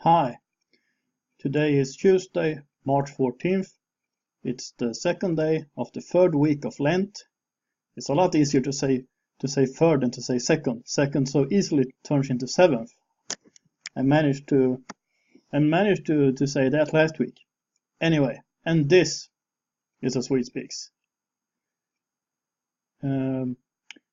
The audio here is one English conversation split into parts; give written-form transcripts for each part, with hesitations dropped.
Hi, today is Tuesday, March 14th. It's the second day of the third week of Lent. It's a lot easier to say third than to say second. Second so easily turns into seventh. I managed to say that last week. Anyway, and this is a Sweet Speaks. One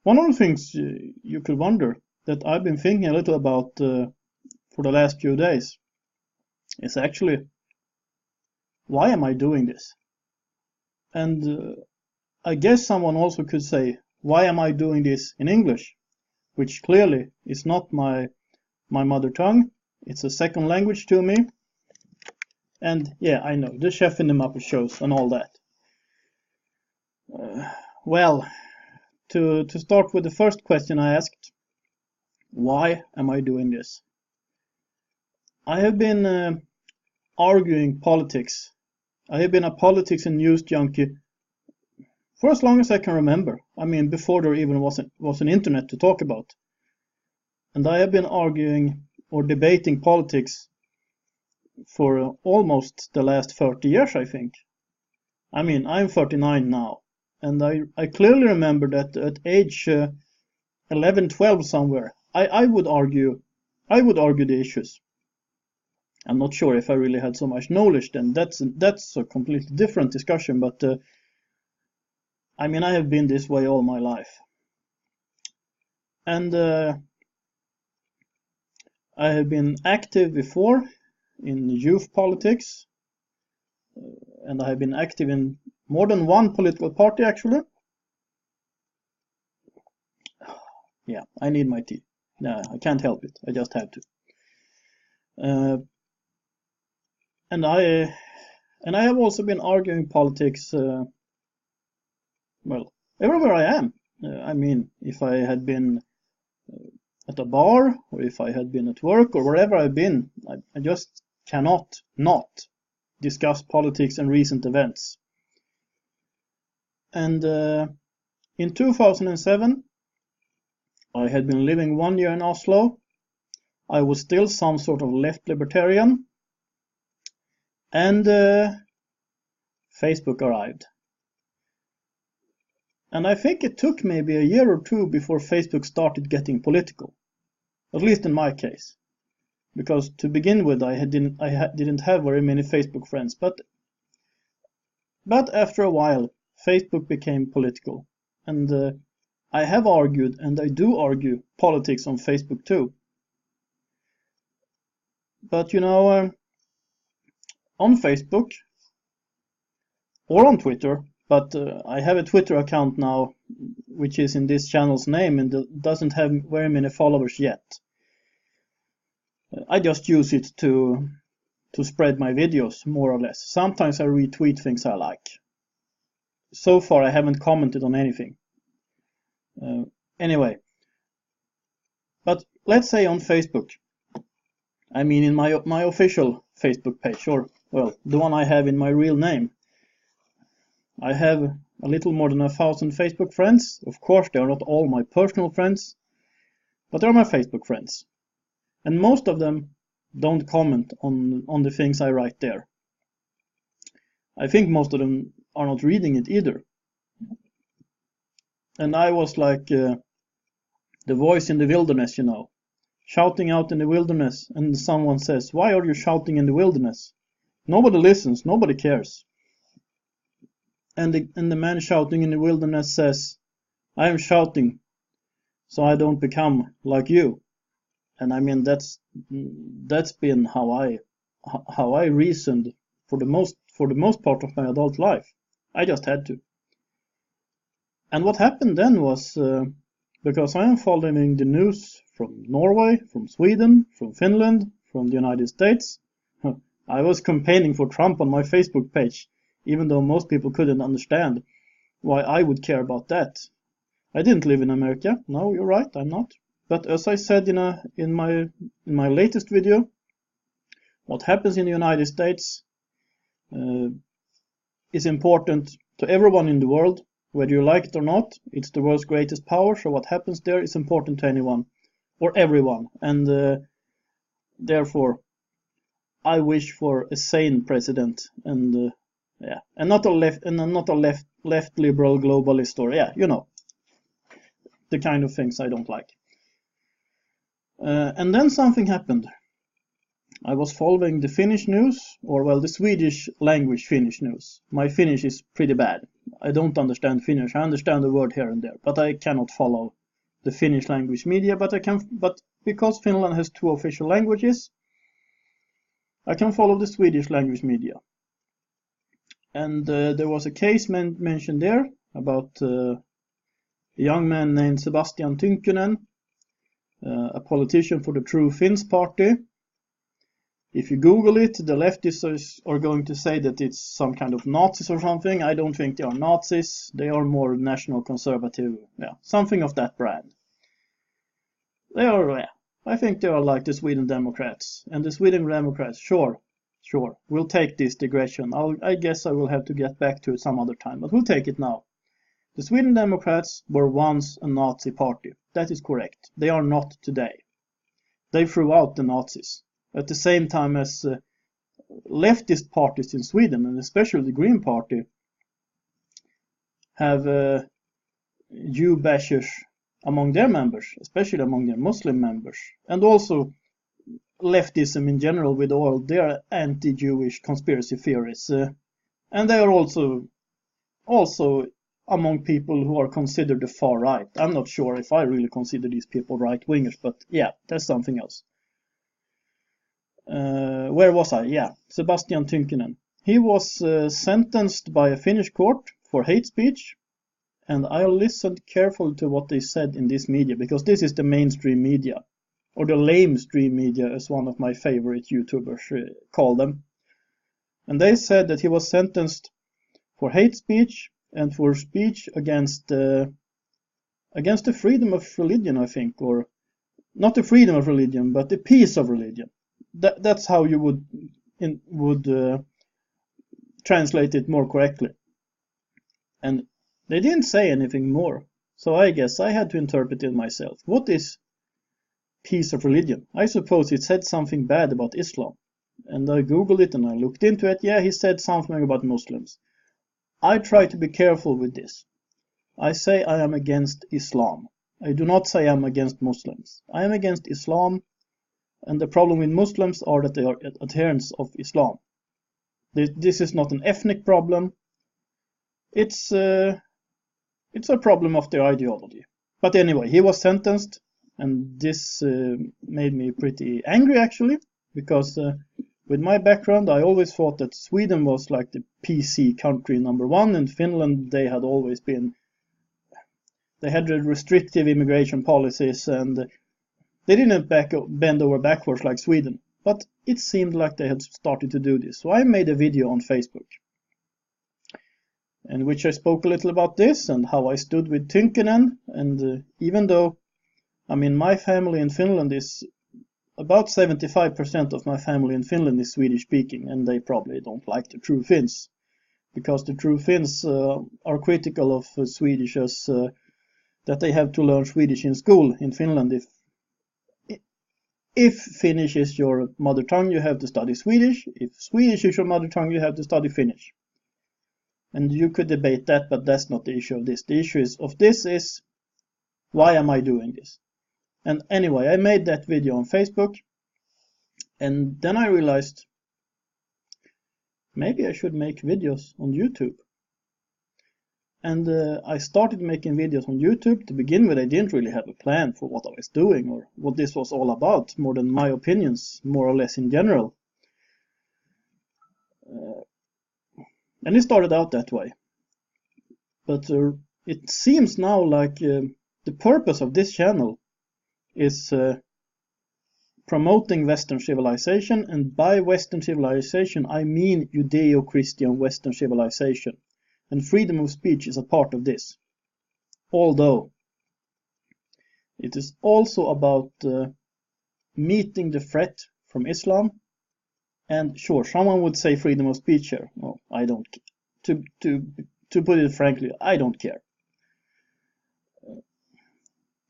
of the things you could wonder that I've been thinking a little about for the last few days is actually, why am I doing this? And I guess someone also could say, why am I doing this in English? Which clearly is not my mother tongue. It's a second language to me. And yeah, I know, the chef in the Muppet shows and all that. Well, to start with the first question I asked, why am I doing this? I have been arguing politics. I have been a politics and news junkie for as long as I can remember. I mean, before there even was an internet to talk about. And I have been arguing or debating politics for almost the last 30 years, I think. I mean, I'm 39 now, and I clearly remember that at age 11, 12 somewhere, I would argue the issues. I'm not sure if I really had so much knowledge then. That's a completely different discussion, but I mean, I have been this way all my life. And I have been active before in youth politics, and I have been active in more than one political party, actually. Yeah, I need my tea. No, I can't help it. I just have to. And I have also been arguing politics, well, everywhere I am. I mean, if I had been at a bar, or if I had been at work, or wherever I've been, I just cannot not discuss politics and recent events. And in 2007, I had been living 1 year in Oslo. I was still some sort of left libertarian. And Facebook arrived. And I think it took maybe a year or two before Facebook started getting political. At least in my case. Because to begin with, I didn't have very many Facebook friends. But after a while, Facebook became political. And I have argued, and I do argue, politics on Facebook too. But you know, on Facebook or on Twitter, but I have a Twitter account now which is in this channel's name and doesn't have very many followers yet. I just use it to spread my videos, more or less. Sometimes I retweet things I like. So far I haven't commented on anything. Anyway, but let's say on Facebook, I mean in my official Facebook page, or well, the one I have in my real name, I have a little more than 1,000 Facebook friends. Of course, they are not all my personal friends, but they are my Facebook friends. And most of them don't comment on the things I write there. I think most of them are not reading it either. And I was like the voice in the wilderness, you know, shouting out in the wilderness, and someone says, "Why are you shouting in the wilderness?" Nobody listens, nobody cares. And the man shouting in the wilderness says, "I am shouting so I don't become like you." And I mean, that's been how I reasoned for the most part of my adult life. I just had to. And what happened then was, because I am following the news from Norway, from Sweden, from Finland, from the United States, I was campaigning for Trump on my Facebook page, even though most people couldn't understand why I would care about that. I didn't live in America. No, you're right, I'm not. But as I said in my latest video, what happens in the United States is important to everyone in the world, whether you like it or not. It's the world's greatest power, so what happens there is important to anyone or everyone. And therefore, I wish for a sane president, and yeah, and not a left liberal globalist, or yeah, you know, the kind of things I don't like. And then something happened. I was following the Finnish news, or well, the Swedish language Finnish news. My Finnish is pretty bad. I don't understand Finnish. I understand a word here and there, but I cannot follow the Finnish language media. But because Finland has 2 official languages, I can follow the Swedish language media. And there was a case mentioned there about a young man named Sebastian Tynkkynen, a politician for the True Finns party. If you Google it, the leftists are going to say that it's some kind of Nazis or something. I don't think they are Nazis. They are more national conservative, yeah, something of that brand. They are, yeah, I think they are like the Sweden Democrats. And the Sweden Democrats, sure, we'll take this digression. I guess I will have to get back to it some other time, but we'll take it now. The Sweden Democrats were once a Nazi party. That is correct. They are not today. They threw out the Nazis. At the same time as leftist parties in Sweden, and especially the Green Party, have Jew bashers among their members, especially among their Muslim members, and also leftism in general with all their anti-Jewish conspiracy theories. And they are also among people who are considered the far right. I'm not sure if I really consider these people right-wingers, but yeah, that's something else. Where was I? Yeah, Sebastian Tynkkynen. He was sentenced by a Finnish court for hate speech, and I listened carefully to what they said in this media, because this is the mainstream media, or the lamestream media, as one of my favorite YouTubers call them. And they said that he was sentenced for hate speech and for speech against the freedom of religion, I think, or not the freedom of religion, but the peace of religion. That's how you would translate it more correctly. And they didn't say anything more, so I guess I had to interpret it myself. What is peace of religion? I suppose it said something bad about Islam. And I googled it and I looked into it. Yeah, he said something about Muslims. I try to be careful with this. I say I am against Islam. I do not say I'm against Muslims. I am against Islam. And the problem with Muslims are that they are adherents of Islam. This is not an ethnic problem. It's a problem of their ideology. But anyway, he was sentenced, and this made me pretty angry actually, because with my background, I always thought that Sweden was like the PC country #1, and Finland, they had restrictive immigration policies, and they didn't bend over backwards like Sweden, but it seemed like they had started to do this. So I made a video on Facebook, in which I spoke a little about this and how I stood with Tynkkynen. And even though, I mean, my family in Finland is about 75% of my family in Finland is Swedish speaking, and they probably don't like the True Finns, because the True Finns are critical of Swedish as that they have to learn Swedish in school in Finland. If Finnish is your mother tongue, you have to study Swedish. If Swedish is your mother tongue, you have to study Finnish. And you could debate that, but that's not the issue of this. The issue of this is, why am I doing this? And anyway, I made that video on Facebook, and then I realized maybe I should make videos on YouTube. And I started making videos on YouTube. To begin with, I didn't really have a plan for what I was doing or what this was all about, more than my opinions, more or less in general. And it started out that way. But it seems now like the purpose of this channel is promoting Western civilization, and by Western civilization I mean Judeo-Christian Western civilization. And freedom of speech is a part of this. Although it is also about meeting the threat from Islam. And sure, someone would say freedom of speech here. Well, I don't. To put it frankly, I don't care.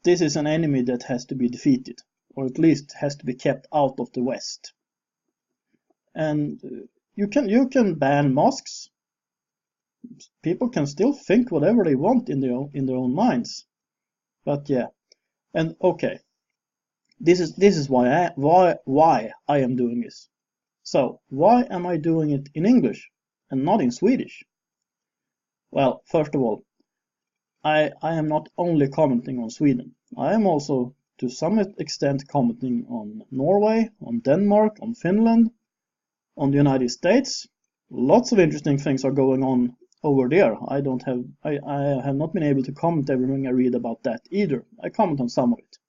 This is an enemy that has to be defeated, or at least has to be kept out of the West. And you can ban mosques. People can still think whatever they want in their own minds. But yeah, and okay, this is why I am doing this. So why am I doing it in English and not in Swedish? Well, first of all, I am not only commenting on Sweden. I am also to some extent commenting on Norway, on Denmark, on Finland, on the United States. Lots of interesting things are going on over there. I have not been able to comment everything I read about that either. I comment on some of it.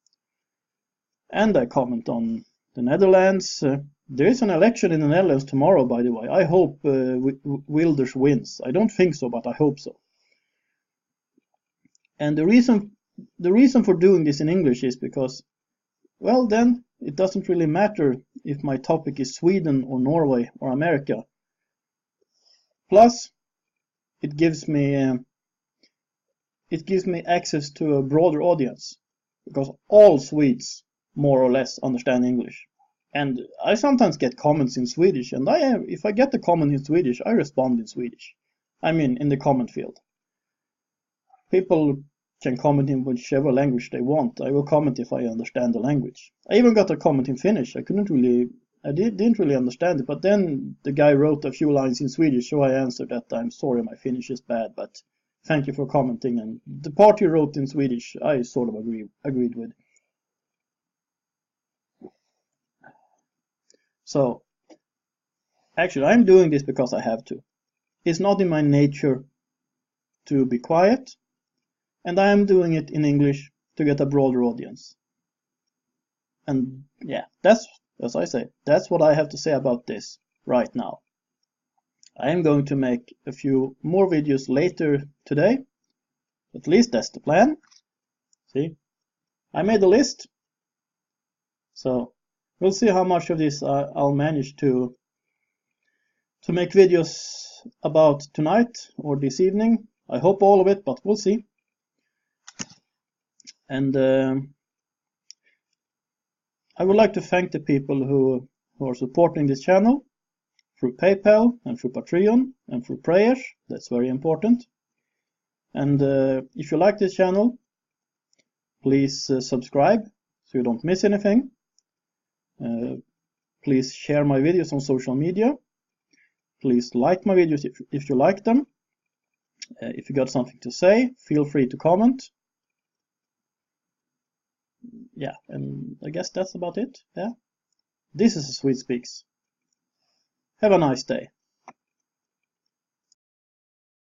And I comment on the Netherlands. There is an election in the Netherlands tomorrow, by the way. I hope Wilders wins. I don't think so, but I hope so. And the reason for doing this in English is because, well, then it doesn't really matter if my topic is Sweden or Norway or America. Plus, it gives me access to a broader audience, because all Swedes more or less understand English. And I sometimes get comments in Swedish, and if I get a comment in Swedish, I respond in Swedish. I mean, in the comment field. People can comment in whichever language they want. I will comment if I understand the language. I even got a comment in Finnish. I didn't really understand it, but then the guy wrote a few lines in Swedish, so I answered that I'm sorry, my Finnish is bad, but thank you for commenting. And the part he wrote in Swedish, I sort of agreed with. So, actually, I'm doing this because I have to. It's not in my nature to be quiet, and I am doing it in English to get a broader audience. And yeah, that's, as I say, that's what I have to say about this right now. I am going to make a few more videos later today. At least that's the plan. See, I made a list. So we'll see how much of this I'll manage to make videos about tonight or this evening. I hope all of it, but we'll see. And I would like to thank the people who are supporting this channel through PayPal and through Patreon and through prayers. That's very important. And if you like this channel, please subscribe so you don't miss anything. Please share my videos on social media. Please like my videos if you like them. If you got something to say, feel free to comment. Yeah, and I guess that's about it. Yeah. This is Swede Speaks. Have a nice day.